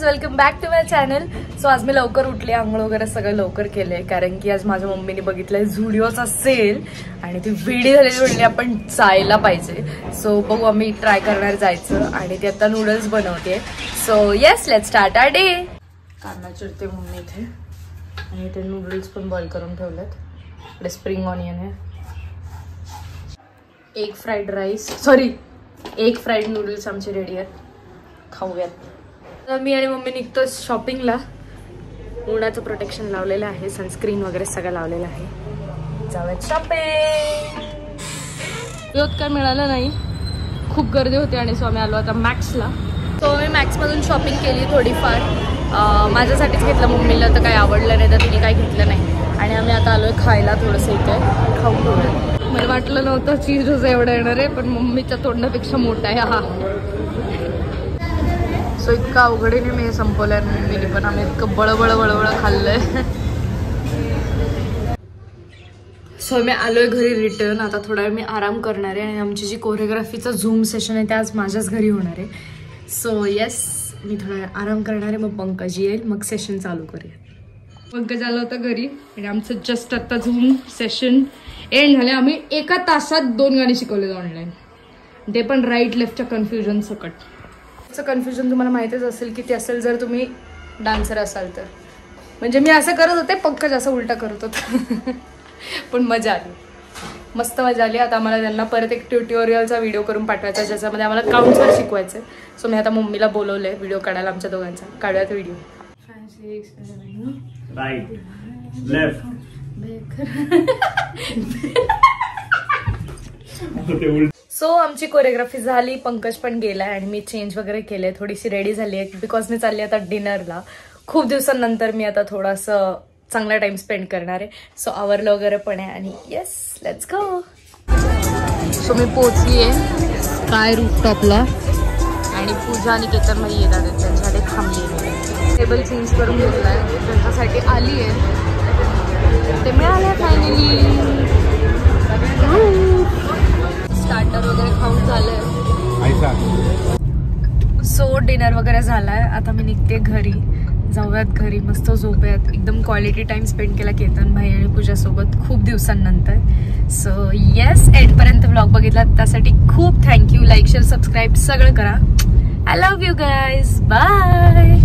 Guys, welcome back to my channel. So आज मी लवकर उठले, आंघोळ वगैरे सगळं लवकर केलंय कारण की आज माझ्या मम्मीने बघितलंय झुडिओचा सेल आणि ती वेडी झालेली म्हणली आपण जायला पाहिजे. सो बघू, आम्ही ट्राय करणार जायचं आणि ती आता नूडल्स बनवते. So yes, let's start our day. कांदा चिरते मम्मी इथे आणि इथे नूडल्स पण बॉईल करून ठेवलेत. इकडे स्प्रिंग ऑनियन आहे, egg fried rice, sorry egg fried noodles आमचे रेडी आहेत, खाऊयात. तर मी आणि मम्मी निघतो शॉपिंगला. उन्हाचं प्रोटेक्शन लावलेलं आहे, सनस्क्रीन वगैरे सगळं लावलेलं आहे. जाऊयात शॉपिंग. योत काय मिळालं नाही, खूप गर्दी होती आणि सो आम्ही आलो आता मॅक्सला. सो मी मॅक्समधून शॉपिंग केली थोडीफार. माझ्यासाठीच घेतलं, मम्मीला तर काही आवडलं नाही तर तिने काही घेतलं नाही. आणि आम्ही आता आलोय खायला, थोडंसं इथे खाऊन घेऊया. मला वाटलं नव्हतं चीज डोसा एवढा येणार आहे, पण मम्मीच्या तोंडापेक्षा मोठा आहे हा. सो इतका अवघडीने मी हे संपवलंय मम्मीने, पण आम्ही इतकं बळबळ खाल्लंय. सो मी आलोय घरी रिटर्न. आता थोडा वेळ मी आराम करणार आहे आणि आमची जी कोरिओग्राफीचं झूम सेशन आहे ते आज माझ्याच घरी होणार आहे. सो येस, मी थोडा वेळ आराम करणार आहे, मग पंकज येईल, मग सेशन चालू करूया. पंकज आला होता घरी आणि आमचं जस्ट आता झूम सेशन एंड झाले. आम्ही एका तासात 2 गाणी शिकवले ऑनलाईन, ते पण राईट लेफ्टच्या कन्फ्युजन सकट. कन्फ्युजन तुम्हाला माहितीच असेल की ते असेल जर तुम्ही डान्सर असाल तर. म्हणजे मी असं करत होते, पंकज असं उलटा करत होता. पण मजा आली, मस्त मजा आली. आता आम्हाला त्यांना परत एक ट्युटोरियलचा व्हिडिओ करून पाठवायचा ज्याच्यामध्ये आम्हाला काउंट्सवर शिकवायचं. सो मी आता मम्मीला बोलवलंय व्हिडिओ काढायला आमच्या दोघांचा. काढूयात व्हिडिओ. Right left. सो आमची कोरिओग्राफी झाली, पंकज पण गेलाय आणि मी चेंज वगैरे केले, थोडीशी रेडी झाली आहे बिकॉज मी चालली आता डिनरला. खूप दिवसांनंतर मी आता थोडासा चांगला टाइम स्पेंड करणार आहे. सो आवरलं वगैरे पण आहे आणि येस, लेट्स गो. सो मी पोहोचली आहे स्काय रूफटॉपला आणि पूजा आणि केतन भाई येतात, त्यांच्यासाठी थांबली. टेबल चेंज करून घेतला आहे, त्यांच्यासाठी आली आहे, ते मिळाले फायनली. स्टार्टर वगैरे खाऊन झालंय. सो डिनर वगैरे झालाय, आता मी निघते घरी. जाऊयात घरी, मस्त झोपूयात. एकदम क्वालिटी टाइम स्पेंड केला केतन भाई आणि पूजासोबत खूप दिवसांनंतर. सो येस, एंडपर्यंत व्लॉग बघितला त्यासाठी खूप थँक्यू. लाईक, शेअर, सबस्क्राईब सगळं करा. I love you guys, bye.